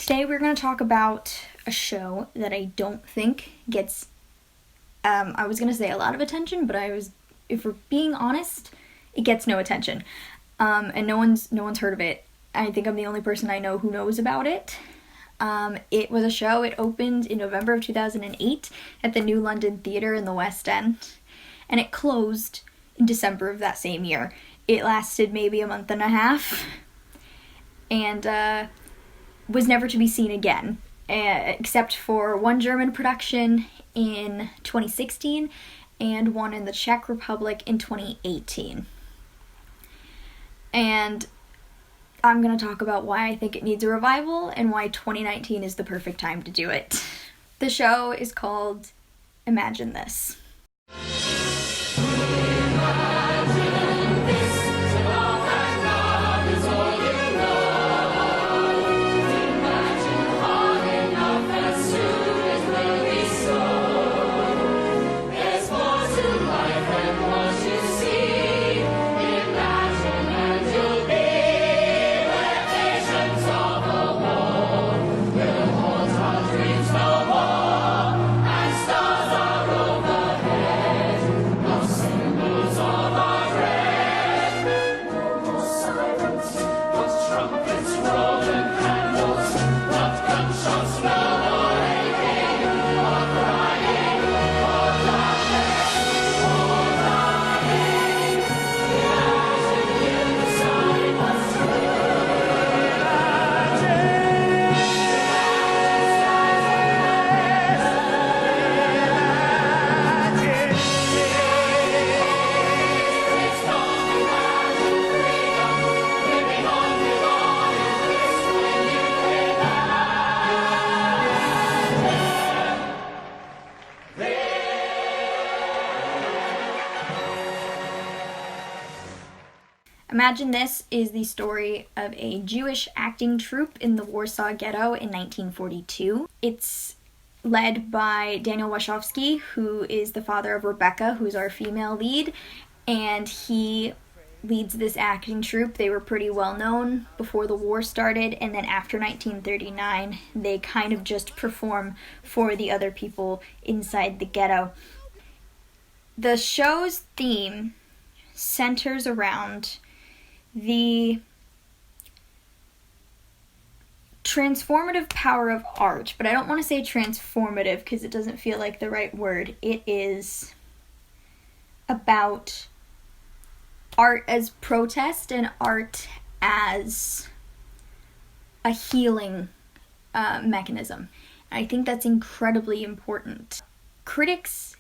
Today we're going to talk about a show that I don't think gets, I was going to say a lot of attention, but if we're being honest, it gets no attention. And no one's heard of it. I think I'm the only person I know who knows about it. It was a show, it opened in November of 2008 at the New London Theatre in the West End, and it closed in December of that same year. It lasted maybe a month and a half, and was never to be seen again, except for one German production in 2016 and one in the Czech Republic in 2018. And I'm going to talk about why I think it needs a revival and why 2019 is the perfect time to do it. The show is called Imagine This. Imagine This is the story of a Jewish acting troupe in the Warsaw Ghetto in 1942. It's led by Daniel Wachowski, who is the father of Rebecca, who's our female lead, and he leads this acting troupe. They were pretty well known before the war started, and then after 1939, they kind of just perform for the other people inside the ghetto. The show's theme centers around the transformative power of art, but I don't want to say transformative because it doesn't feel like the right word. It is about art as protest and art as a healing mechanism. I think that's incredibly important. Critics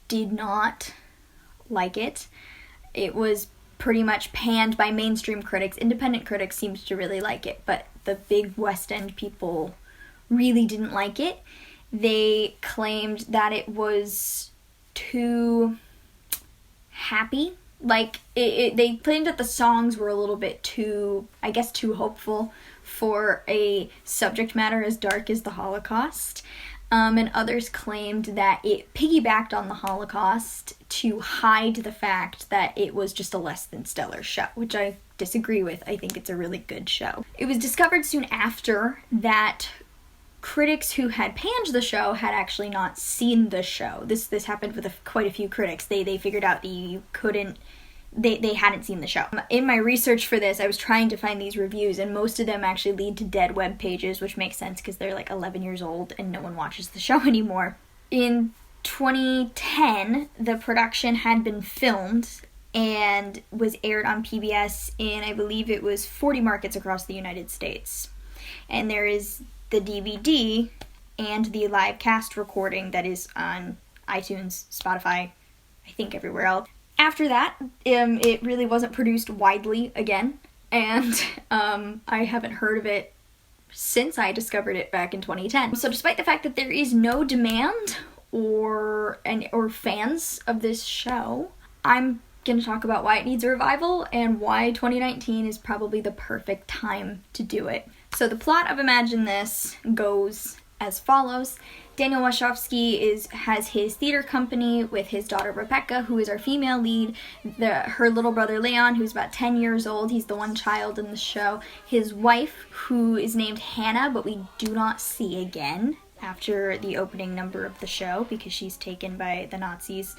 did not like it. It was pretty much panned by mainstream critics. Independent critics seemed to really like it, but the big West End people really didn't like it. They claimed that it was too happy. They claimed that the songs were a little bit too hopeful for a subject matter as dark as the Holocaust. And others claimed that it piggybacked on the Holocaust to hide the fact that it was just a less than stellar show, which I disagree with. I think it's a really good show. It was discovered soon after that critics who had panned the show had actually not seen the show. This happened with quite a few critics. They figured out that you couldn't. They hadn't seen the show. In my research for this, I was trying to find these reviews, and most of them actually lead to dead web pages, which makes sense because they're like 11 years old and no one watches the show anymore. In 2010, the production had been filmed and was aired on PBS in, I believe it was 40 markets across the United States. And there is the DVD and the live cast recording that is on iTunes, Spotify, I think everywhere else. After that, it really wasn't produced widely again, and I haven't heard of it since I discovered it back in 2010. So despite the fact that there is no demand or fans of this show, I'm going to talk about why it needs a revival and why 2019 is probably the perfect time to do it. So the plot of Imagine This goes as follows. Daniel Wachowski has his theater company with his daughter Rebecca, who is our female lead, her little brother Leon, who's about 10 years old. He's the one child in the show. His wife, who is named Hannah, but we do not see again after the opening number of the show because she's taken by the Nazis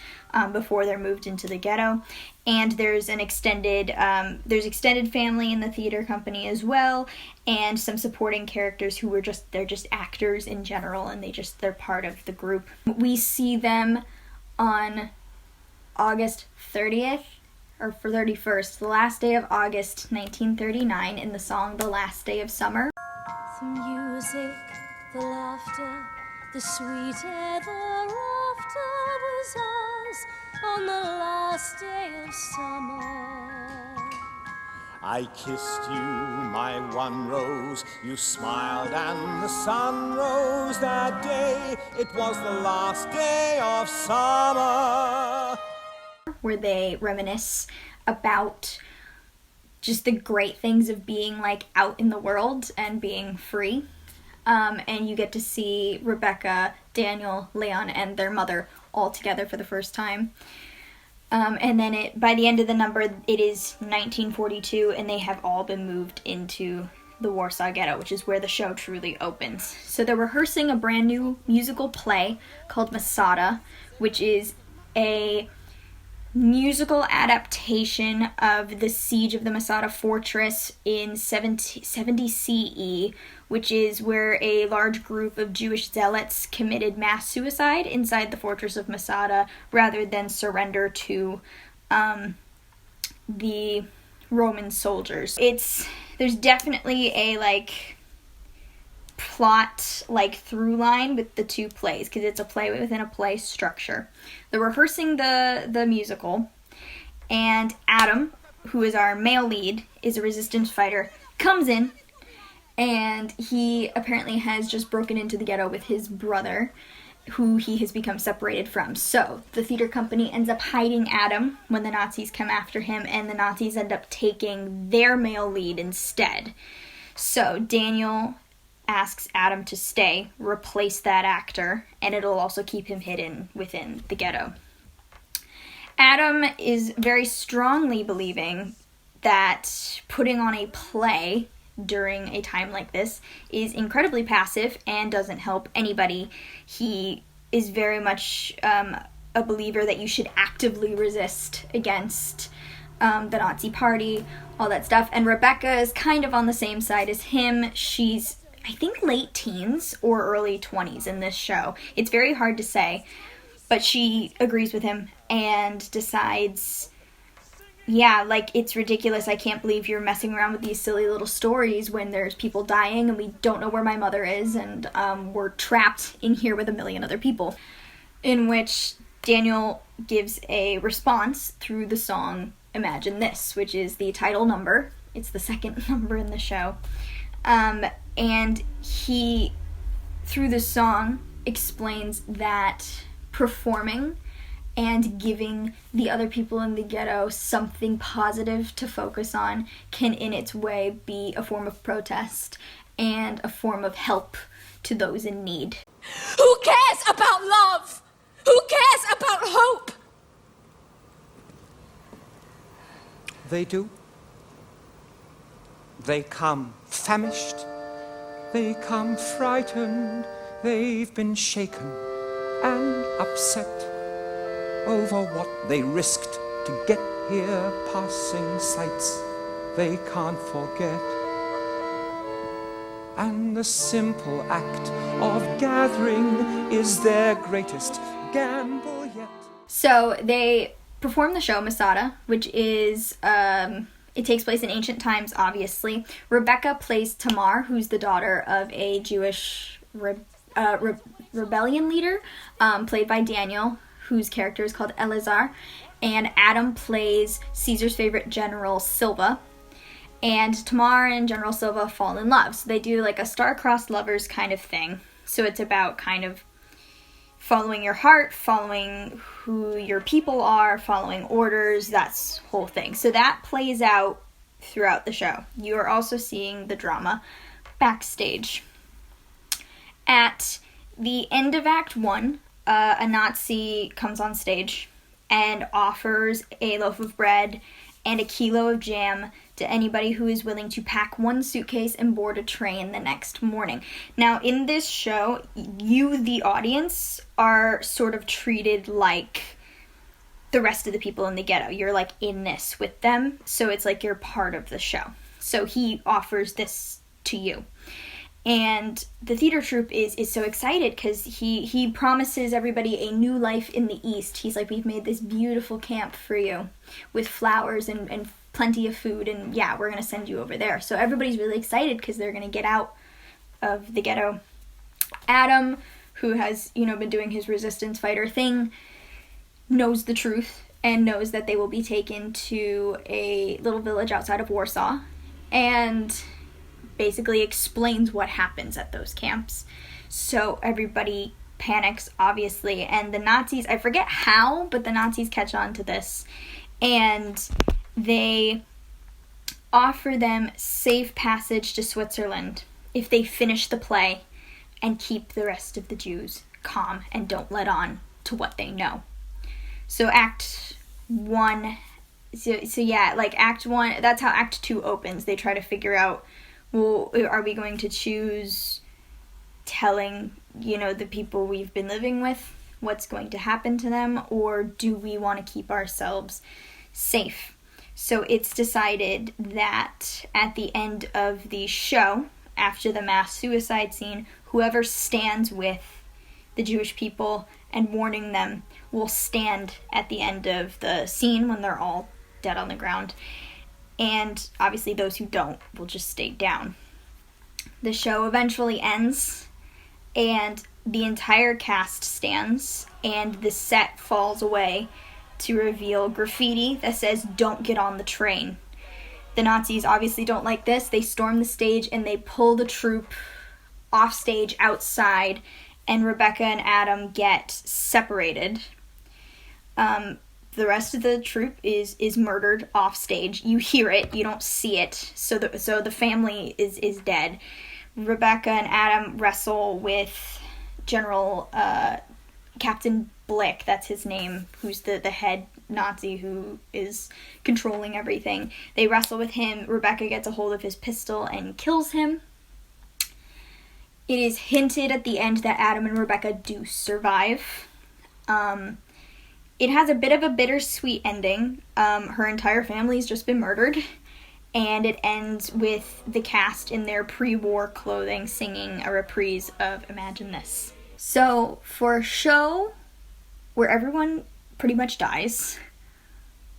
before they're moved into the ghetto. And there's an extended family in the theater company as well, and some supporting characters who they're just actors in general, and they're part of the group. We see them on August 30th or 31st, the last day of August 1939, in the song "The Last Day of Summer." The music, the laughter, the sweet ever after was ours on the last day of summer. I kissed you, my one rose, you smiled and the sun rose that day. It was the last day of summer. Where they reminisce about just the great things of being like out in the world and being free. And you get to see Rebecca, Daniel, Leon, and their mother all together for the first time. And then by the end of the number, it is 1942, and they have all been moved into the Warsaw Ghetto, which is where the show truly opens. So they're rehearsing a brand new musical play called Masada, which is a musical adaptation of the siege of the Masada fortress in 70 CE, which is where a large group of Jewish zealots committed mass suicide inside the fortress of Masada rather than surrender to the Roman soldiers. There's definitely a plot through line with the two plays, because it's a play within a play structure. They're rehearsing the musical, and Adam, who is our male lead, is a resistance fighter, comes in, and he apparently has just broken into the ghetto with his brother, who he has become separated from. So the theater company ends up hiding Adam when the Nazis come after him, and the Nazis end up taking their male lead instead. So Daniel asks Adam to stay, replace that actor, and it'll also keep him hidden within the ghetto. Adam is very strongly believing that putting on a play during a time like this is incredibly passive and doesn't help anybody. He is very much a believer that you should actively resist against the Nazi party, all that stuff. And Rebecca is kind of on the same side as him. She's, I think, late teens or early 20s in this show. It's very hard to say, but she agrees with him and decides, yeah, it's ridiculous. I can't believe you're messing around with these silly little stories when there's people dying and we don't know where my mother is, and we're trapped in here with a million other people. In which Daniel gives a response through the song Imagine This, which is the title number. It's the second number in the show. And he, through the song, explains that performing and giving the other people in the ghetto something positive to focus on can in its way be a form of protest and a form of help to those in need. Who cares about love? Who cares about hope? They do. They come famished. They come frightened. They've been shaken and upset over what they risked to get here, passing sights they can't forget. And the simple act of gathering is their greatest gamble yet. So they perform the show Masada, which is, it takes place in ancient times, obviously. Rebecca plays Tamar, who's the daughter of a Jewish rebellion leader, played by Daniel, whose character is called Eleazar. And Adam plays Caesar's favorite general, Silva. And Tamar and General Silva fall in love. So they do a star-crossed lovers kind of thing. So it's about kind of following your heart, following who your people are, following orders, that whole thing. So that plays out throughout the show. You are also seeing the drama backstage. At the end of Act 1, a Nazi comes on stage and offers a loaf of bread and a kilo of jam to anybody who is willing to pack one suitcase and board a train the next morning. Now, in this show, you, the audience, are sort of treated like the rest of the people in the ghetto. You're, like, in this with them, so it's like you're part of the show. So he offers this to you. And the theater troupe is so excited because he promises everybody a new life in the East. He's like, we've made this beautiful camp for you with flowers and plenty of food, and yeah, we're going to send you over there. So everybody's really excited because they're going to get out of the ghetto. Adam, who has, been doing his resistance fighter thing, knows the truth and knows that they will be taken to a little village outside of Warsaw, and basically explains what happens at those camps. So everybody panics, obviously, and the Nazis, I forget how, but the Nazis catch on to this, and they offer them safe passage to Switzerland if they finish the play and keep the rest of the Jews calm and don't let on to what they know. So Act 1, Act 1, that's how Act 2 opens. They try to figure out, well, are we going to choose telling, the people we've been living with what's going to happen to them, or do we want to keep ourselves safe? So it's decided that at the end of the show, after the mass suicide scene, whoever stands with the Jewish people and warning them will stand at the end of the scene when they're all dead on the ground. And obviously those who don't will just stay down. The show eventually ends, and the entire cast stands, and the set falls away to reveal graffiti that says, "Don't get on the train." The Nazis obviously don't like this. They storm the stage and they pull the troupe off stage outside, and Rebecca and Adam get separated. The rest of the troupe is murdered off stage. You hear it, you don't see it. So the family is dead. Rebecca and Adam wrestle with General Captain Blick, that's his name, who's the head Nazi who is controlling everything. They wrestle with him. Rebecca gets a hold of his pistol and kills him. It is hinted at the end that Adam and Rebecca do survive. It has a bit of a bittersweet ending. Her entire family's just been murdered, and it ends with the cast in their pre-war clothing singing a reprise of Imagine This. So, for a show where everyone pretty much dies,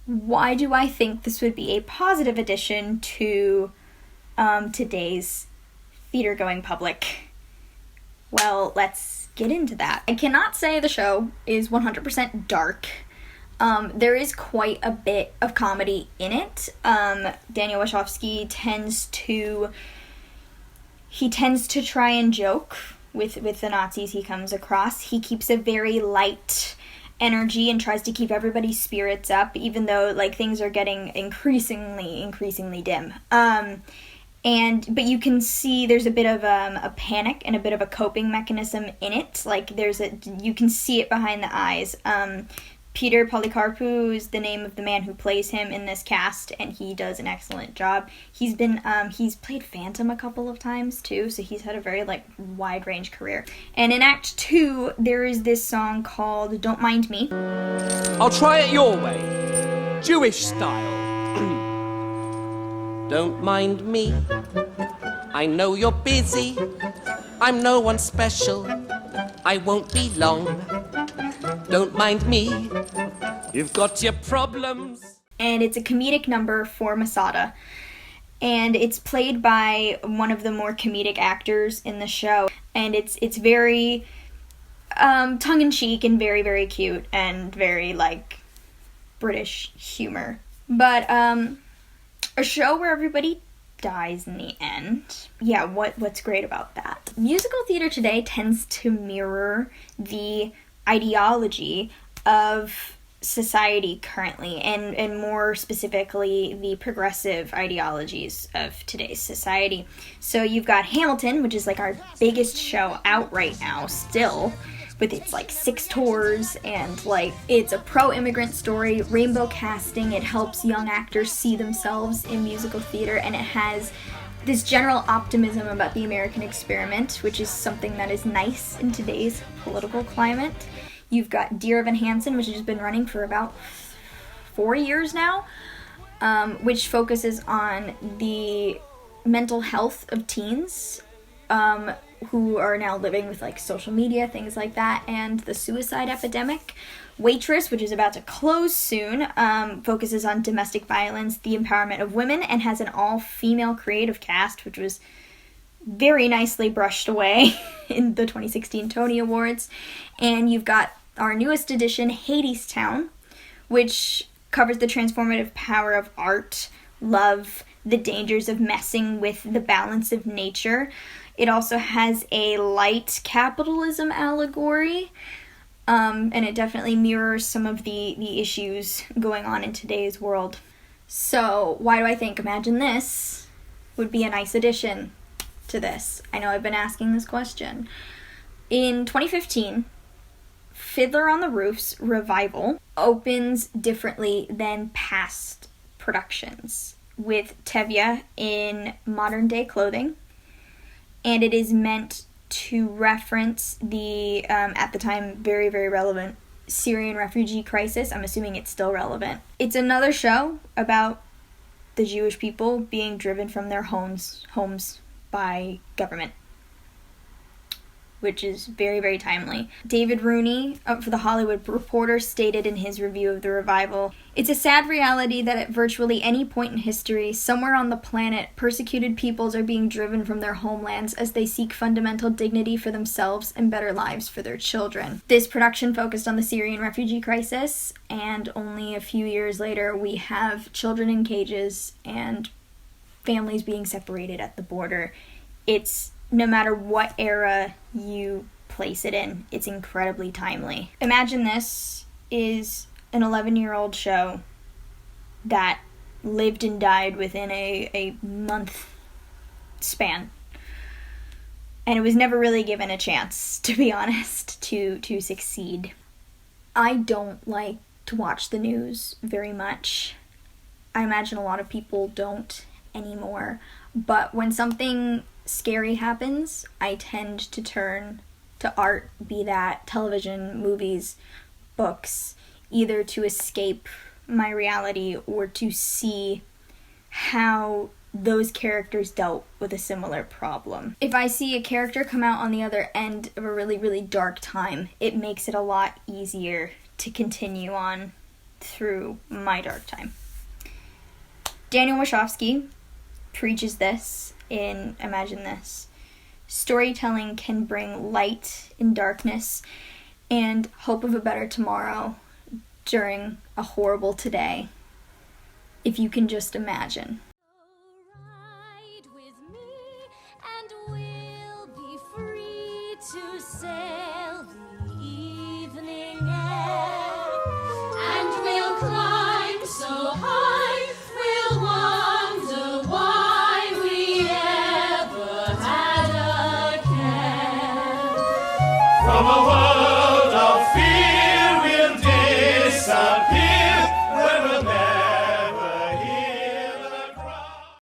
why do I think this would be a positive addition to today's theater-going public? Well, let's get into that. I cannot say the show is 100% dark. There is quite a bit of comedy in it. Daniel Wachowski tends to try and joke with the Nazis he comes across. He keeps a very light energy and tries to keep everybody's spirits up, even though things are getting increasingly dim. But you can see there's a bit of a panic and a bit of a coping mechanism in it. You can see it behind the eyes. Peter Polycarpou is the name of the man who plays him in this cast, and he does an excellent job. He's played Phantom a couple of times too, so he's had a very wide range career. And in Act 2, there is this song called "Don't Mind Me." I'll try it your way, Jewish style. Don't mind me, I know you're busy, I'm no one special, I won't be long. Don't mind me, you've got your problems. And it's a comedic number for Masada, and it's played by one of the more comedic actors in the show, and it's very tongue-in-cheek and very, very cute and very British humor. But a show where everybody dies in the end. Yeah, what's great about that? Musical theater today tends to mirror the ideology of society currently, and more specifically the progressive ideologies of today's society. So you've got Hamilton, which is like our biggest show out right now still, with its like 6 tours, and like it's a pro-immigrant story, rainbow casting, it helps young actors see themselves in musical theater, and it has this general optimism about the American experiment, which is something that is nice in today's political climate. You've got Dear Evan Hansen, which has been running for about 4 years now, which focuses on the mental health of teens who are now living with like social media, things like that, and the suicide epidemic. Waitress, which is about to close soon, focuses on domestic violence, the empowerment of women, and has an all-female creative cast, which was very nicely brushed away in the 2016 Tony Awards. And you've got our newest edition, Hadestown, which covers the transformative power of art, love, the dangers of messing with the balance of nature. It also has a light capitalism allegory, and it definitely mirrors some of the issues going on in today's world. So why do I think Imagine This would be a nice addition to this? I know I've been asking this question. In 2015, Fiddler on the Roof's revival opens differently than past productions, with Tevye in modern-day clothing, and it is meant to reference the, at the time, very, very relevant Syrian refugee crisis. I'm assuming it's still relevant. It's another show about the Jewish people being driven from their homes by government, which is very, very timely. David Rooney for The Hollywood Reporter stated in his review of the revival, "It's a sad reality that at virtually any point in history, somewhere on the planet, persecuted peoples are being driven from their homelands as they seek fundamental dignity for themselves and better lives for their children." This production focused on the Syrian refugee crisis, and only a few years later we have children in cages and families being separated at the border. It's, no matter what era you place it in, it's incredibly timely. Imagine This is an 11-year-old show that lived and died within a month span. And it was never really given a chance, to be honest, to succeed. I don't like to watch the news very much. I imagine a lot of people don't anymore. But when something scary happens, I tend to turn to art, be that television, movies, books, either to escape my reality or to see how those characters dealt with a similar problem. If I see a character come out on the other end of a really, really dark time, it makes it a lot easier to continue on through my dark time. Daniel Wachowski preaches this in Imagine This. Storytelling can bring light in darkness and hope of a better tomorrow during a horrible today, if you can just imagine. Ride with me and we'll be free to sail the evening air. And we'll climb so high, we'll wonder why we ever had a care. From